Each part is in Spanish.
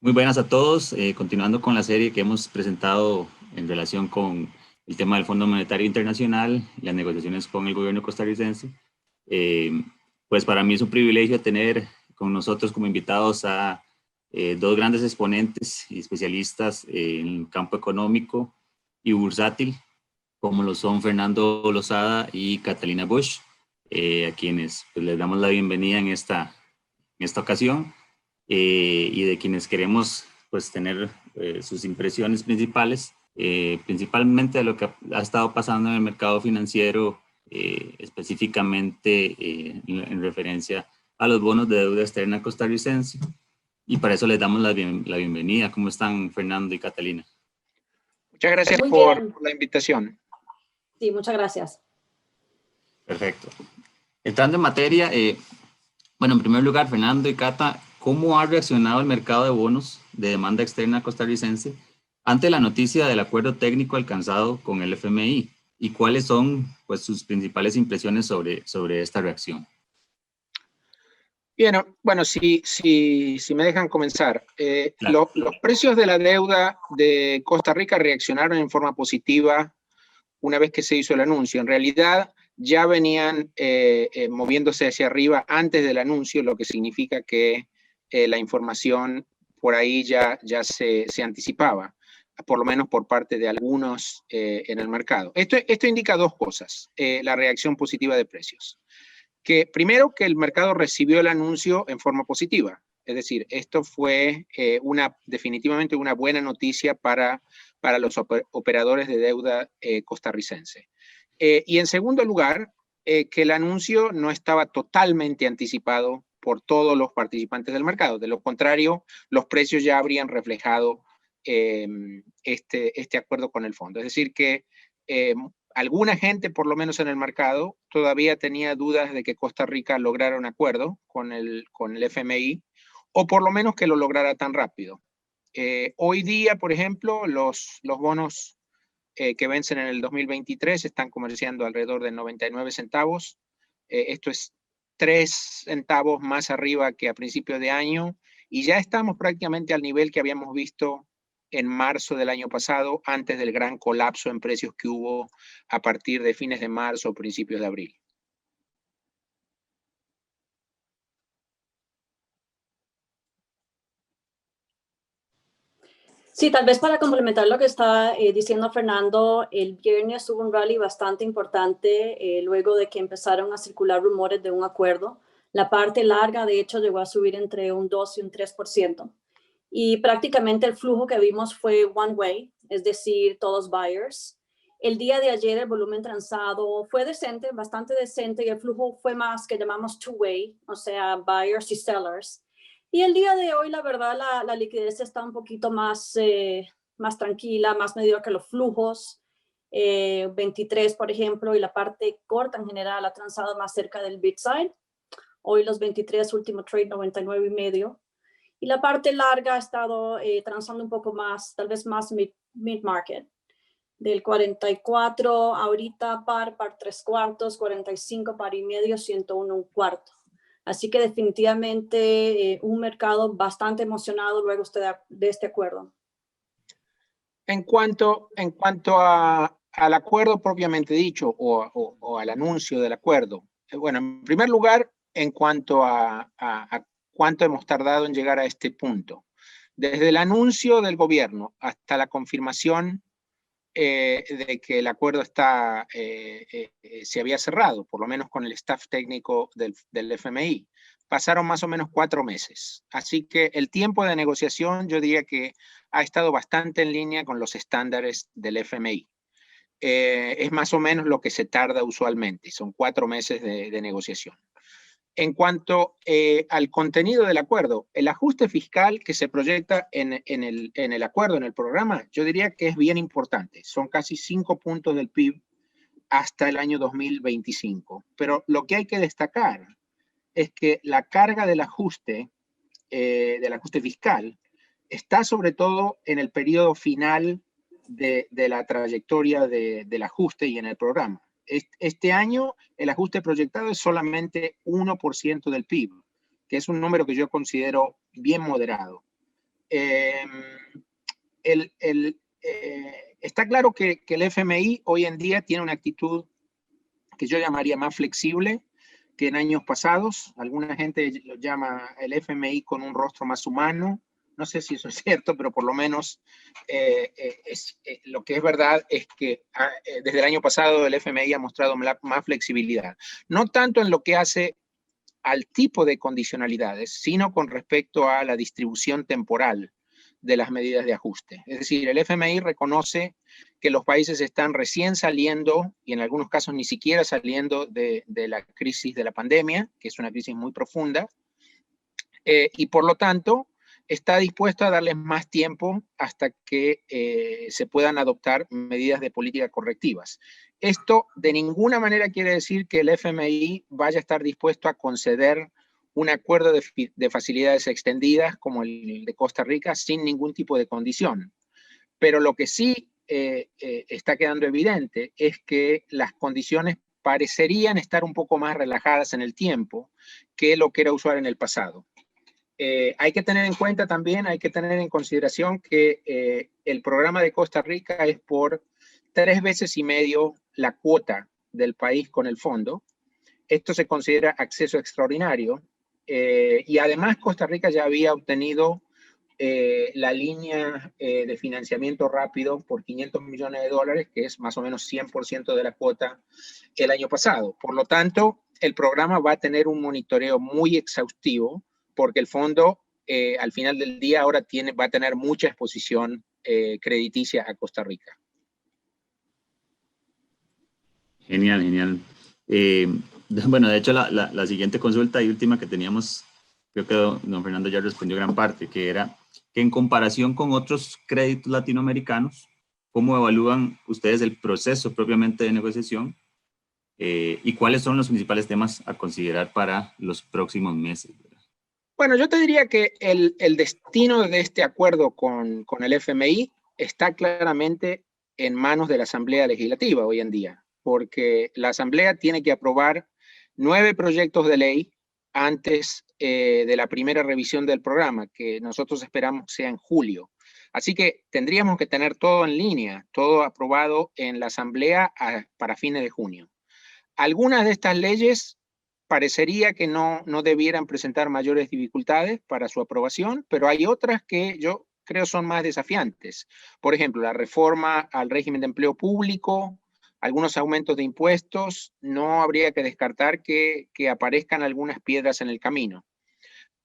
Muy buenas a todos. Continuando con la serie que hemos presentado en relación con el tema del Fondo Monetario Internacional y las negociaciones con el gobierno costarricense, eh, pues para mí es un privilegio tener con nosotros como invitados a dos grandes exponentes y especialistas en el campo económico y bursátil, como lo son Fernando Lozada y Catalina Busch, a quienes pues, les damos la bienvenida en esta ocasión, y de quienes queremos pues tener sus impresiones principales, principalmente de lo que ha estado pasando en el mercado financiero, específicamente en referencia a los bonos de deuda externa costarricense. Y para eso les damos la bienvenida. ¿Cómo están, Fernando y Catalina? Muchas gracias Muy por bien. la invitación. Sí, muchas gracias. Perfecto. Entrando en materia, bueno, en primer lugar, Fernando y Cata, ¿cómo ha reaccionado el mercado de bonos de demanda externa costarricense ante la noticia del acuerdo técnico alcanzado con el FMI? ¿Y cuáles son pues, sus principales impresiones sobre esta reacción? Bien, bueno, si me dejan comenzar. Claro. Los precios de la deuda de Costa Rica reaccionaron en forma positiva una vez que se hizo el anuncio. En realidad ya venían moviéndose hacia arriba antes del anuncio, lo que significa que la información por ahí ya se anticipaba, por lo menos por parte de algunos en el mercado. Esto indica dos cosas, la reacción positiva de precios. Que primero, que el mercado recibió el anuncio en forma positiva. Es decir, esto fue definitivamente una buena noticia para los operadores de deuda costarricense. Y en segundo lugar, que el anuncio no estaba totalmente anticipado por todos los participantes del mercado. De lo contrario, los precios ya habrían reflejado este acuerdo con el fondo. Es decir, que alguna gente, por lo menos en el mercado, todavía tenía dudas de que Costa Rica lograra un acuerdo con el FMI, o por lo menos que lo lograra tan rápido. Hoy día, por ejemplo, los bonos que vencen en el 2023 están comerciando alrededor de 99 centavos. Esto es 3 centavos más arriba que a principio de año, y ya estamos prácticamente al nivel que habíamos visto en marzo del año pasado, antes del gran colapso en precios que hubo a partir de fines de marzo o principios de abril. Sí, tal vez para complementar lo que está diciendo Fernando, el viernes hubo un rally bastante importante luego de que empezaron a circular rumores de un acuerdo. La parte larga, de hecho, llegó a subir entre un 2 y un 3%. Y prácticamente el flujo que vimos fue one way, es decir, todos buyers. El día de ayer el volumen transado fue decente, bastante decente, y el flujo fue más que llamamos two-way, o sea, buyers y sellers. Y el día de hoy, la verdad, la liquidez está un poquito más tranquila, más medida que los flujos. 23, por ejemplo, y la parte corta en general ha transado más cerca del bid side. Hoy los 23, último trade, 99 y medio. Y la parte larga ha estado transando un poco más, tal vez más mid-market. Del 44 ahorita par 3 cuartos, 45 par y medio, 101 un cuarto. Así que definitivamente un mercado bastante emocionado luego de este acuerdo. En cuanto al acuerdo propiamente dicho o al anuncio del acuerdo, bueno, en primer lugar, en cuanto a cuánto hemos tardado en llegar a este punto. Desde el anuncio del gobierno hasta la confirmación de que el acuerdo se había cerrado, por lo menos con el staff técnico del FMI. Pasaron más o menos 4 meses. Así que el tiempo de negociación yo diría que ha estado bastante en línea con los estándares del FMI. Es más o menos lo que se tarda usualmente, son 4 meses de negociación. En cuanto al contenido del acuerdo, el ajuste fiscal que se proyecta en el acuerdo, en el programa, yo diría que es bien importante. Son casi 5 puntos del PIB hasta el año 2025. Pero lo que hay que destacar es que la carga del ajuste fiscal está sobre todo en el periodo final de la trayectoria del ajuste y en el programa. Este año el ajuste proyectado es solamente 1% del PIB, que es un número que yo considero bien moderado. Está claro que el FMI hoy en día tiene una actitud que yo llamaría más flexible que en años pasados. Alguna gente lo llama el FMI con un rostro más humano. No sé si eso es cierto, pero por lo menos lo que es verdad es que desde el año pasado el FMI ha mostrado más flexibilidad. No tanto en lo que hace al tipo de condicionalidades, sino con respecto a la distribución temporal de las medidas de ajuste. Es decir, el FMI reconoce que los países están recién saliendo, y en algunos casos ni siquiera saliendo de la crisis de la pandemia, que es una crisis muy profunda, y por lo tanto está dispuesto a darles más tiempo hasta que se puedan adoptar medidas de política correctivas. Esto de ninguna manera quiere decir que el FMI vaya a estar dispuesto a conceder un acuerdo de facilidades extendidas como el de Costa Rica sin ningún tipo de condición. Pero lo que sí está quedando evidente es que las condiciones parecerían estar un poco más relajadas en el tiempo que lo que era usual en el pasado. Hay que tener en cuenta también, hay que tener en consideración que el programa de Costa Rica es por 3 veces y medio la cuota del país con el fondo. Esto se considera acceso extraordinario y además Costa Rica ya había obtenido la línea de financiamiento rápido por $500 millones, que es más o menos 100% de la cuota el año pasado. Por lo tanto, el programa va a tener un monitoreo muy exhaustivo porque el fondo al final del día ahora va a tener mucha exposición crediticia a Costa Rica. Genial, genial. Bueno, de hecho, la siguiente consulta y última que teníamos, creo que don Fernando ya respondió gran parte, que era que en comparación con otros créditos latinoamericanos, ¿cómo evalúan ustedes el proceso propiamente de negociación y cuáles son los principales temas a considerar para los próximos meses? Bueno, yo te diría que el destino de este acuerdo con el FMI está claramente en manos de la Asamblea Legislativa hoy en día, porque la Asamblea tiene que aprobar 9 proyectos de ley antes de la primera revisión del programa, que nosotros esperamos sea en julio. Así que tendríamos que tener todo en línea, todo aprobado en la Asamblea para fines de junio. Algunas de estas leyes parecería que no debieran presentar mayores dificultades para su aprobación, pero hay otras que yo creo son más desafiantes. Por ejemplo, la reforma al régimen de empleo público, algunos aumentos de impuestos, no habría que descartar que aparezcan algunas piedras en el camino.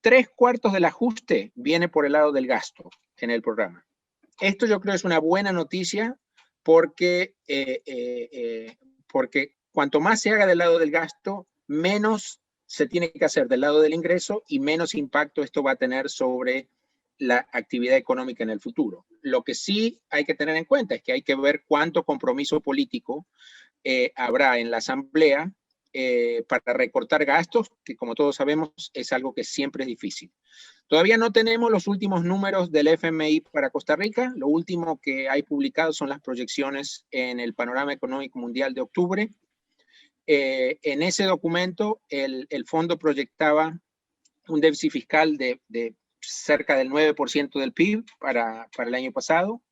3/4 del ajuste viene por el lado del gasto en el programa. Esto yo creo es una buena noticia porque cuanto más se haga del lado del gasto, menos se tiene que hacer del lado del ingreso y menos impacto esto va a tener sobre la actividad económica en el futuro. Lo que sí hay que tener en cuenta es que hay que ver cuánto compromiso político habrá en la Asamblea para recortar gastos, que como todos sabemos es algo que siempre es difícil. Todavía no tenemos los últimos números del FMI para Costa Rica. Lo último que hay publicado son las proyecciones en el Panorama Económico Mundial de octubre. En ese documento, el fondo proyectaba un déficit fiscal de cerca del 9% del PIB para el año pasado.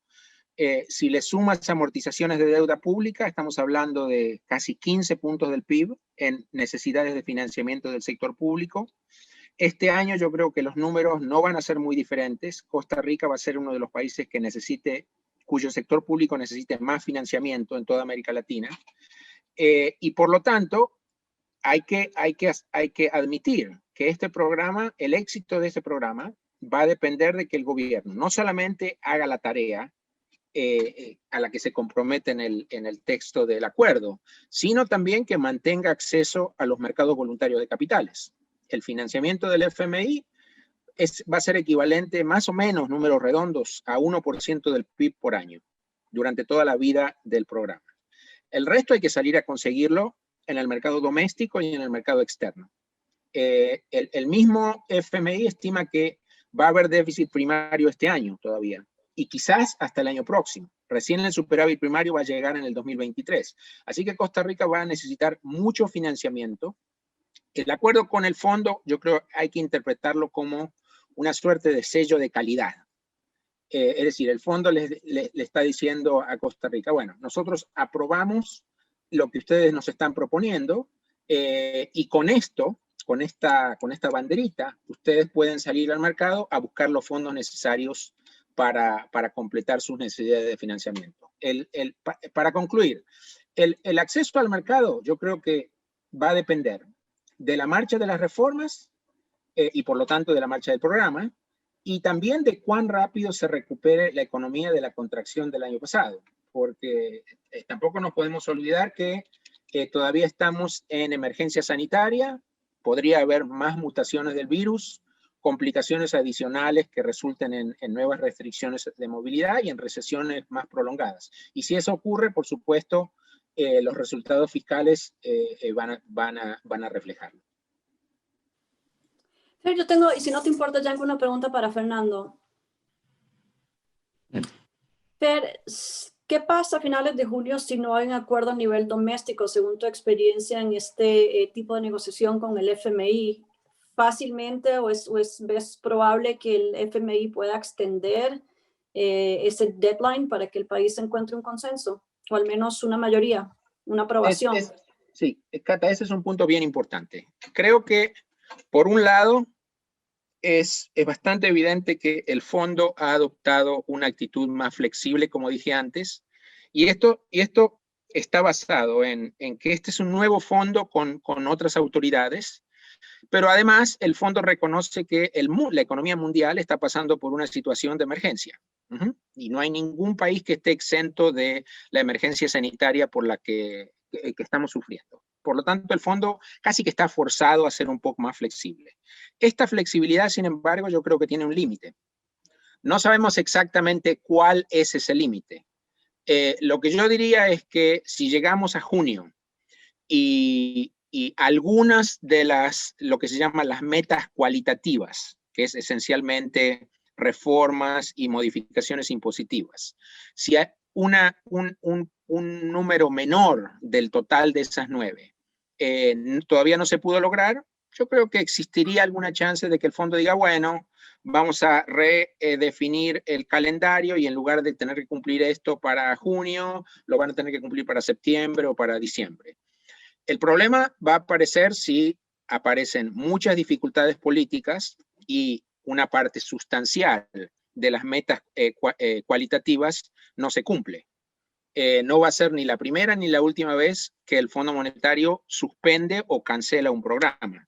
Si le sumas amortizaciones de deuda pública, estamos hablando de casi 15 puntos del PIB en necesidades de financiamiento del sector público. Este año yo creo que los números no van a ser muy diferentes. Costa Rica va a ser uno de los países cuyo sector público necesite más financiamiento en toda América Latina. Y por lo tanto, hay que admitir que este programa, el éxito de este programa, va a depender de que el gobierno no solamente haga la tarea a la que se compromete en el texto del acuerdo, sino también que mantenga acceso a los mercados voluntarios de capitales. El financiamiento del FMI va a ser equivalente, más o menos, números redondos, a 1% del PIB por año, durante toda la vida del programa. El resto hay que salir a conseguirlo en el mercado doméstico y en el mercado externo. El mismo FMI estima que va a haber déficit primario este año todavía, y quizás hasta el año próximo. Recién el superávit primario va a llegar en el 2023. Así que Costa Rica va a necesitar mucho financiamiento. El acuerdo con el fondo, yo creo hay que interpretarlo como una suerte de sello de calidad. Es decir, el fondo le está diciendo a Costa Rica, bueno, nosotros aprobamos lo que ustedes nos están proponiendo, y con esto, con esta banderita, ustedes pueden salir al mercado a buscar los fondos necesarios para completar sus necesidades de financiamiento. Para concluir, el acceso al mercado yo creo que va a depender de la marcha de las reformas, y por lo tanto de la marcha del programa, y también de cuán rápido se recupere la economía de la contracción del año pasado, porque tampoco nos podemos olvidar que todavía estamos en emergencia sanitaria, podría haber más mutaciones del virus, complicaciones adicionales que resulten en nuevas restricciones de movilidad y en recesiones más prolongadas. Y si eso ocurre, por supuesto, los resultados fiscales van a reflejarlo. Yo tengo, y si no te importa, ya una pregunta para Fernando. Fer, ¿qué pasa a finales de junio si no hay un acuerdo a nivel doméstico, según tu experiencia en este tipo de negociación con el FMI? ¿Fácilmente o ves probable que el FMI pueda extender ese deadline para que el país encuentre un consenso, o al menos una mayoría, una aprobación? Sí, Cata, ese es un punto bien importante. Creo que, por un lado, es bastante evidente que el fondo ha adoptado una actitud más flexible, como dije antes, y esto está basado en que este es un nuevo fondo con otras autoridades, pero además el fondo reconoce que la economía mundial está pasando por una situación de emergencia. Y no hay ningún país que esté exento de la emergencia sanitaria por la que estamos sufriendo. Por lo tanto, el fondo casi que está forzado a ser un poco más flexible. Esta flexibilidad, sin embargo, yo creo que tiene un límite. No sabemos exactamente cuál es ese límite. Lo que yo diría es que si llegamos a junio y algunas de lo que se llaman las metas cualitativas, que es esencialmente reformas y modificaciones impositivas, si hay un número menor del total de esas 9 todavía no se pudo lograr, yo creo que existiría alguna chance de que el fondo diga, bueno, vamos a redefinir el calendario y en lugar de tener que cumplir esto para junio, lo van a tener que cumplir para septiembre o para diciembre. El problema va a aparecer si aparecen muchas dificultades políticas y una parte sustancial de las metas cualitativas no se cumple. No va a ser ni la primera ni la última vez que el Fondo Monetario suspende o cancela un programa.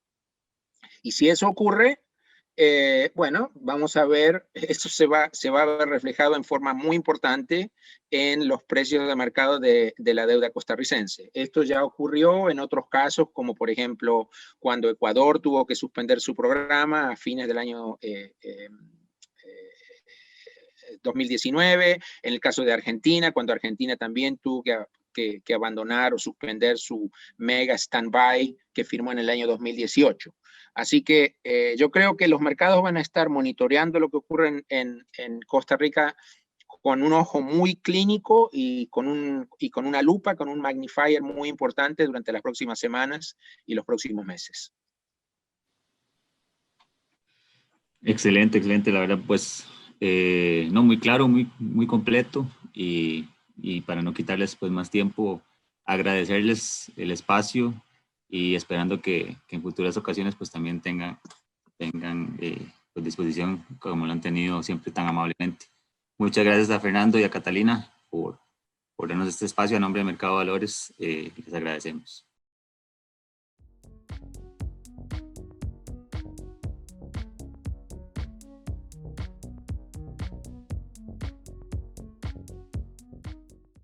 Y si eso ocurre, bueno, vamos a ver, esto se va a ver reflejado en forma muy importante en los precios de mercado de la deuda costarricense. Esto ya ocurrió en otros casos, como por ejemplo, cuando Ecuador tuvo que suspender su programa a fines del año 2019, en el caso de Argentina, cuando Argentina también tuvo que abandonar o suspender su mega stand-by que firmó en el año 2018. Así que yo creo que los mercados van a estar monitoreando lo que ocurre en Costa Rica con un ojo muy clínico y con una lupa, con un magnifier muy importante durante las próximas semanas y los próximos meses. Excelente, excelente, la verdad, pues, no, muy claro, muy completo, y para no quitarles pues más tiempo, agradecerles el espacio y esperando que en futuras ocasiones pues también tengan pues, disposición como lo han tenido siempre tan amablemente. Muchas gracias a Fernando y a Catalina por darnos este espacio a nombre de Mercado de Valores, les agradecemos.